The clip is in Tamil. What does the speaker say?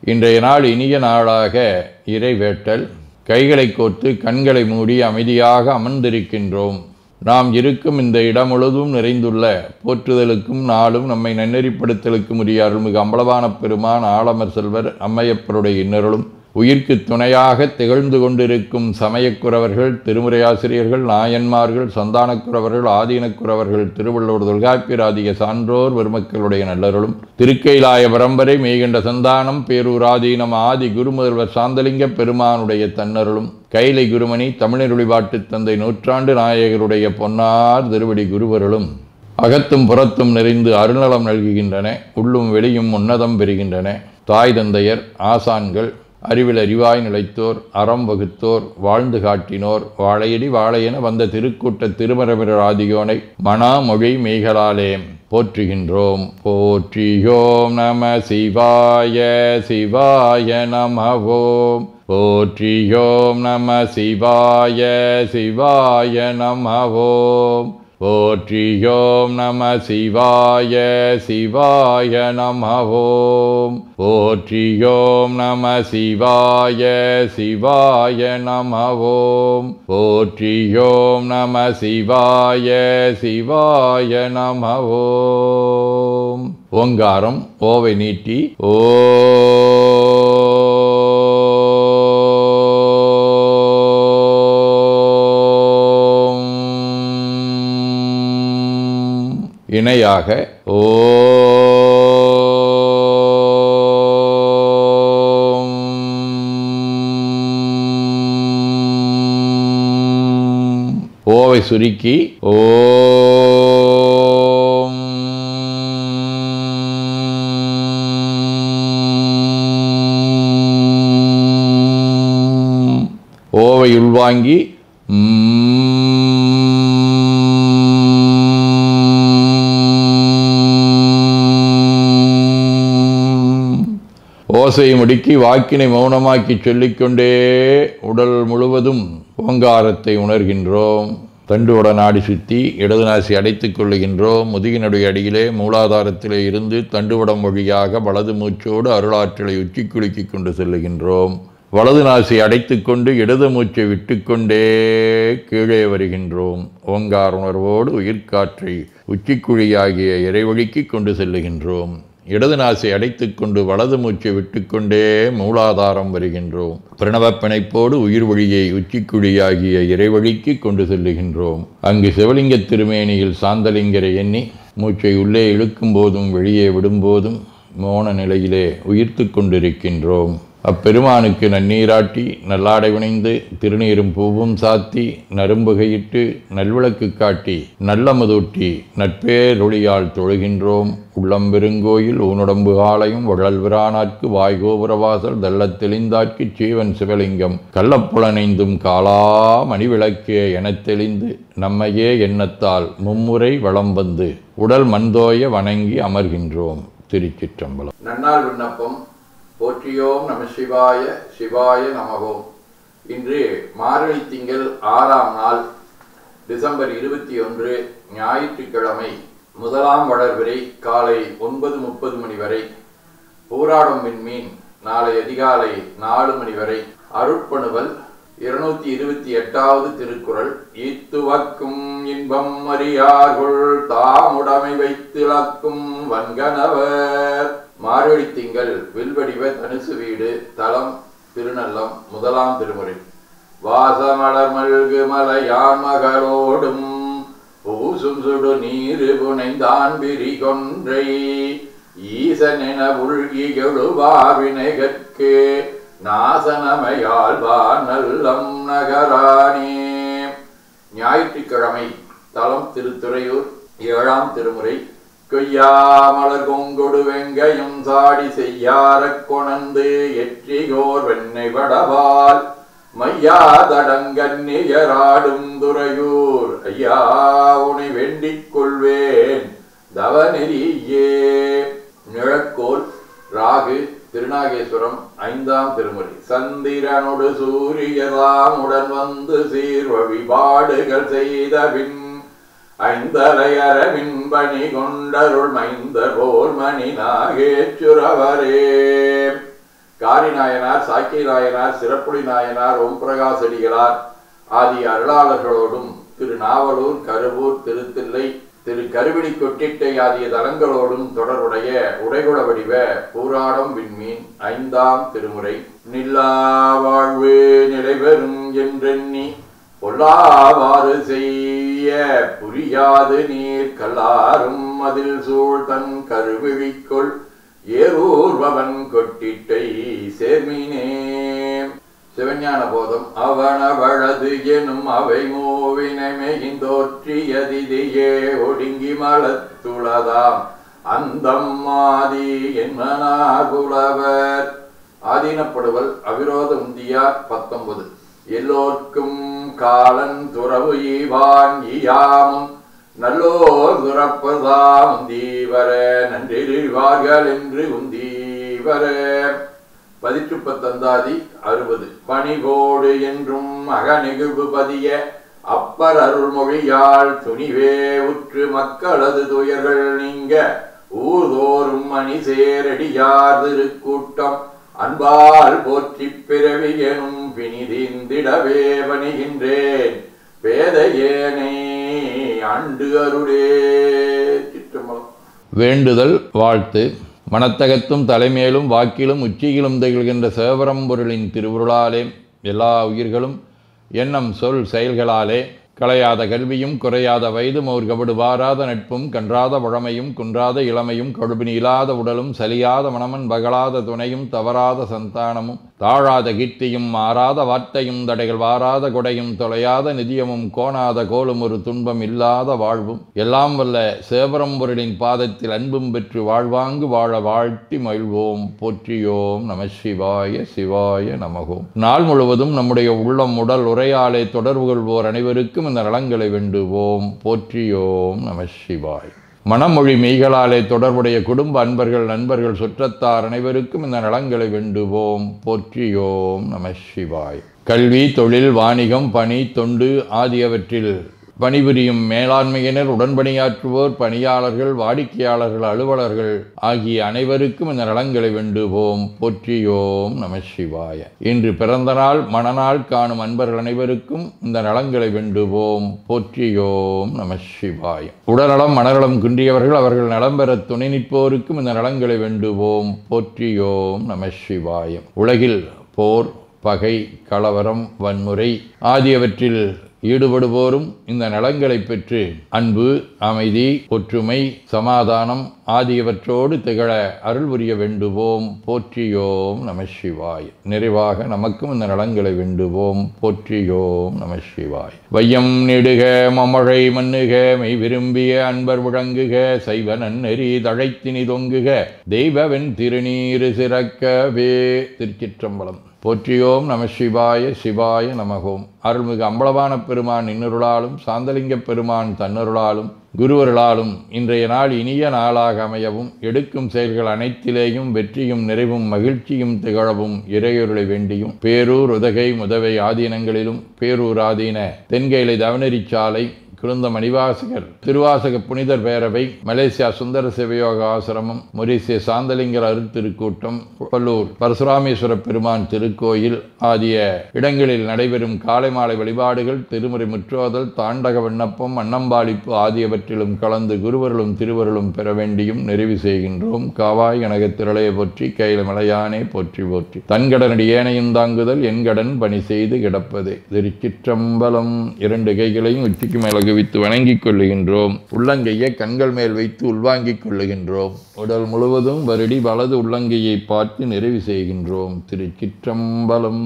இன்றைய நாள் இனிய நாளாக இறைவேட்டல். கைகளை கோர்த்து கண்களை மூடி அமைதியாக அமர்ந்திருக்கின்றோம். நாம் இருக்கும் இந்த இடம் முழுதும் நிறைந்துள்ள போற்றுதலுக்கும் நாளும் நம்மை நன்னெறிப்படுத்தலுக்கும் உரிய அருள்மிகு அம்பலவான பெருமான் ஆலமர் செல்வர் அம்மையப்பருடைய இன்னருளும் உயிர்க்கு துணையாக திகழ்ந்து கொண்டிருக்கும் சமயக்குறவர்கள், திருமுறையாசிரியர்கள், நாயன்மார்கள், சந்தானக்குறவர்கள், ஆதீனக்குறவர்கள், திருவள்ளுவர் தொல்காப்பியராதிய சான்றோர் பெருமக்களுடைய நல்லருளும் திருக்கைலாய பரம்பரை மெய்கண்ட சந்தானம் பேரூராதீனம் ஆதி குருமுதல்வர் சாந்தலிங்க பெருமானுடைய தன்னருளும் கைலை குருமணி தமிழருளிபாட்டு தந்தை நூற்றாண்டு நாயகருடைய பொன்னார் திருவடி குருவருளும் அகத்தும் புறத்தும் நிறைந்து அருள்நலம் நல்குகின்றன. உள்ளும் வெளியும் உன்னதம் பெறுகின்றன. தாய் தந்தையர், ஆசான்கள், அறிவில் அறிவாய் நிலைத்தோர், அறம் வகுத்தோர், வாழ்ந்து காட்டினோர், வாழையடி வாழையென வந்த திருக்கூட்ட திருமரபிரர் ஆதியோனை மனாமொழி மெய்களாலே போற்றுகின்றோம். போற்றியோம் நம சிவாய சிவாய நமவோம். போற்றியோம் நம சிவாய சிவாய நமவோம். போற்றியோம் நம சிவாய சிவாய நமவோம். போற்றியோம் நம சிவாய சிவாய நமவோம். போற்றியோம் நம சிவாய சிவாய நமவோம். ஓங்காரம் ஓவை நீட்டி ஓ இணையாக ஓம். ஓவை சுருக்கி ஓம். ஓவை உள்வாங்கி ஓசையை முடுக்கி வாக்கினை மௌனமாக்கி சொல்லிக்கொண்டே உடல் முழுவதும் ஓங்காரத்தை உணர்கின்றோம். தண்டுவட நாடி சுற்றி இடது நாசி அடைத்துக் கொள்ளுகின்றோம். முதுகினுடைய அடியிலே மூலாதாரத்திலே இருந்து தண்டுவடம் வழியாக வலது மூச்சோடு அருளாற்றலை உச்சி குலுக்கி கொண்டு செல்லுகின்றோம். வலது நாசி அடைத்து கொண்டு இடது மூச்சை விட்டுக்கொண்டே கீழே வருகின்றோம். ஓங்கார உணர்வோடு உயிர்காற்றை உச்சிக்குழியாகிய இறைவழிக்கு கொண்டு செல்லுகின்றோம். இடது நாசை அடைத்து கொண்டு வலது மூச்சை விட்டுக்கொண்டே மூலாதாரம் வருகின்றோம். பிரணவ பிணைப்போடு உயிர் வழியை உச்சிக்குழியாகிய இறைவழிக்கு கொண்டு செல்லுகின்றோம். அங்கு சிவலிங்க திருமேனியில் சாந்தலிங்கரை எண்ணி மூச்சை உள்ளே இழுக்கும் போதும் வெளியே விடும்போதும் மோன நிலையிலே உயிர்த்து கொண்டிருக்கின்றோம். அப்பெருமானுக்கு நன்னீராட்டி நல்லாடை வினைந்து திருநீரும் பூவும் சாத்தி நரும்புகையிட்டு நல்விளக்கு காட்டி நல்லமதூட்டி நட்பேரொழியால் தொழுகின்றோம். உள்ளம்பெருங்கோயில் ஊனுடம்பு ஆலயம் வள்ளல்விரானாற்கு வாய்கோபுரவாசல் தள்ளத் தெளிந்தாற்கு சீவன் சிவலிங்கம் கள்ளப்புலனைந்தும் காலா மணிவிளக்கே எனத் தெளிந்து நம்மையே எண்ணத்தால் மும்முறை வளம் வந்து உடல் மண்தோய வணங்கி அமர்கின்றோம். திருச்சிற்றம்பலம். நன்னாள் விண்ணப்பம். போற்றியோம் நம சிவாய சிவாய நமவோம். இன்று மார்கழி திங்கள் 6ஆம் நாள், டிசம்பர் 21, ஞாயிற்றுக்கிழமை. முதலாம் வளர்விரை காலை 9:30 மணி வரை, பூராடம் விண்மீன் நாளை அதிகாலை 4 மணி வரை. அருட்பணுவல் 228வது திருக்குறள். ஈத்துவக்கும் இன்பம் அறியார்கள் தாமுடைமை வைத்திலக்கும் வன்கணவர். மார்கழி திங்கள் வில்வடிவ தனுசு வீடு. தலம் திருநல்லம். முதலாம் திருமுறை. வாசமலர் மல்கு மலையான் மகளோடும் பூசும் சுடு நீரு புனைந்தான் பிரி கொன்றை ஈசனென உள்கி எழுவாவினைகற்கு நாசனமையால் நல்லம் நகரானே. ஞாயிற்றுக்கிழமை. தலம் திருத்துறையூர். 7ஆம் திருமுறை. கொய்யாமலர் கொங்கொடு வெங்கையும் சாடி செய்யாரக் கொணந்து எற்றியோர் வெண்ணை வடவால் மையா தடங்கன்னியராடும் துறையூர் ஐயா உனை வேண்டிக் கொள்வேன் தவநெறியே. நிழற்கோல். ராகு திருநாகேஸ்வரம். 5ஆம் திருமுறை. சந்திரனோடு சூரியதாம் உடன் வந்து சீர் வழிபாடுகள் செய்தபின் ஐந்தரையரவின் பணி கொண்டருள் மைந்தர் போர் மணி நாகேச்சுரவரே. காரி நாயனார், சாக்கிய நாயனார், சிறப்புடி நாயனார், ஓம்பிரகாசடிகளார் ஆகிய அருளாளர்களோடும் திருநாவலூர், கருவூர், திருத்தில்லை, திரு கருவிடி கொட்டிட்டை ஆகிய தலங்களோடும் தொடர்புடைய உடைகுட வடிவ பூராடம் விண்மீன் 5ஆம் திருமுறை. நில்லா வாழ்வு நிலைபெறும் என்றெண்ணி பொல்லாவாறு செய்ய புரியாது நீர் கல்லாரும் அதில் சூழ் தன் கருவிழிக்குள் ஏரூர்வன் கொட்டிட்டை சேர்மீனே. சிவஞான போதம். அவனவழது எனும் அவை மூவினை மெகிந்தோற்றியதிதியே ஒடுங்கி மலத்துளதாம் அந்தம் ஆதி என்மனாகுலவர். ஆதீனப்படுவல் அவிரோத உந்தியார் 19. எல்லோர்க்கும் காலன் துறவு ஈவான் ஈயாமும் நல்லோர் துறப்பதாம் உந்தீவர நன்றிவார்கள் என்று உந்தீவர. 18 60. பணிவோடு என்றும் அகநெகிழ்வு பதிய அப்பர் அருள்மொழியால் துணிவே உற்று மக்களது துயர்கள் நீங்க ஊர்தோறும் மணி சேரடியார் திருக்கூட்டம் அன்பால் போற்றி பிறவி எனும் பிணிதிந்திடவே பணிகின்றேன் பேதையேனை ஆண்டு அருளே. சிற்றம்பலம். வேண்டுதல் வாழ்த்து. மனத்தகத்தும் தலைமேலும் வாக்கிலும் உச்சியிலும் திகழ்கின்ற சிவபரம்பொருளின் திருவுருளாலே எல்லா உயிர்களும் எண்ணம் சொல் செயல்களாலே களையாத கல்வியும் குறையாத வயதும் ஒரு கபடு வாராத நட்பும் கன்றாத பழமையும் குன்றாத இளமையும் கடுபினி இல்லாத உடலும் சலியாத மனமன் பகலாத துணையும் தவறாத சந்தானமும் தாழாத கீர்த்தியும் மாறாத வார்த்தையும் தடைகள் வாராத கொடையும் தொலையாத நிதியமும் கோணாத கோலும் ஒரு துன்பம் இல்லாத வாழ்வும் எல்லாம் வல்ல சிவபரம்பொருளின் பாதத்தில் அன்பும் பெற்று வாழ்வாங்கு வாழ வாழ்த்தி மகிழ்வோம். போற்றியோம் நம சிவாய சிவாய நமகோம். நாள் முழுவதும் நம்முடைய உள்ளம் உடல் உரையாலே தொடர்பு கொள்வோர் அனைவருக்கும் இந்த நலங்களை வேண்டுவோம். போற்றியோம் நம சிவாய். மனமொழி மெய்களாலே தொடர்புடைய குடும்ப அன்பர்கள், நண்பர்கள், சுற்றத்தார் அனைவருக்கும் இந்த நலங்களை வேண்டுவோம். போற்றியோம் நம சிவாய். கல்வி, தொழில், வாணிகம், பணி, தொண்டு ஆகியவற்றில் பணிபுரியும் மேலாண்மையினர், உடன்பணியாற்றுவோர், பணியாளர்கள், வாடிக்கையாளர்கள், அலுவலர்கள் ஆகிய அனைவருக்கும் இந்த நலங்களை வேண்டுவோம். போற்றியோம் நம சிவாய. இன்று பிறந்த நாள், மணநாள் காணும் அன்பர்கள் அனைவருக்கும் இந்த நலங்களை வேண்டுவோம். போற்றியோம் நம சிவாய. உடல்நலம், மனநலம் குன்றியவர்கள் அவர்கள் நலம் பெற துணை நிற்போருக்கும் இந்த நலங்களை வேண்டுவோம். போற்றியோம் நம சிவாய. உலகில் போர், பகை, கலவரம், வன்முறை ஆகியவற்றில் ஈடுபடுவோரும் இந்த நலங்களை பெற்று அன்பு, அமைதி, ஒற்றுமை, சமாதானம் ஆகியவற்றோடு திகழ அருள் புரிய வேண்டுவோம். போற்றியோம் நம சிவாய். நிறைவாக நமக்கும் இந்த நலங்களை வேண்டுவோம். போற்றியோம் நம சிவாய். வையம் நெடுக மமழை மண்ணுக மெய் விரும்பிய அன்பர் முழங்குக சைவ நன்னெறி தழைத்தினி தொங்குக தெய்வவென் திருநீரு சிறக்கவே. திருச்சிற்றம்பலம். போற்றியோம் நம சிவாய சிவாய நமகோம். அருள்மிகு அம்பலவான பெருமான் இன்னருளாலும் சாந்தலிங்க பெருமான் தன்னருளாலும் குருவருளாலும் இன்றைய நாள் இனிய நாளாக அமையவும் எடுக்கும் செயல்கள் அனைத்திலேயும் வெற்றியும் நிறைவும் மகிழ்ச்சியும் திகழவும் இறையொருளை வேண்டியும் பேரூர், உதகை, முதவை ஆதீனங்களிலும் பேரூர் ஆதீன தென்கைலை தவனரிச்சாலை குருந்த மணிவாசகர் திருவாசக புனிதர் பேரவை, மலேசியா சுந்தர சிவயோக ஆசிரமம், மொரீசிய சாந்தலிங்கர் அருட்திருக்கூட்டம், பல்லூர் பரசுராமேஸ்வர பெருமான் திருக்கோயில் ஆகிய இடங்களில் நடைபெறும் காலை மாலை வழிபாடுகள், திருமுறை முற்றோதல், தாண்டக விண்ணப்பம், அன்னம்பாளிப்பு ஆகியவற்றிலும் கலந்து குருவர்களும் திருவருளும் பெற வேண்டியும் நிறைவு செய்கின்றோம். காவாய் கனகத் திரளைய போற்றி கையில மலையானே போற்றி போற்றி தன்கடனடி ஏனையும் தாங்குதல் என்கடன் பணி செய்து கிடப்பதே. திருச்சிற்றம்பலம். 2 கைகளையும் உச்சிக்கு மேல வைத்து வணங்கிக் கொள்ளுகின்றோம். உள்ளங்கையை கண்கள் மேல் வைத்து உள்வாங்கிக் கொள்ளுகின்றோம். உடல் முழுவதும் வருடி வலது உள்ளங்கையை பார்த்து நிறைவு செய்கின்றோம். திருச்சிற்றம்பலம்.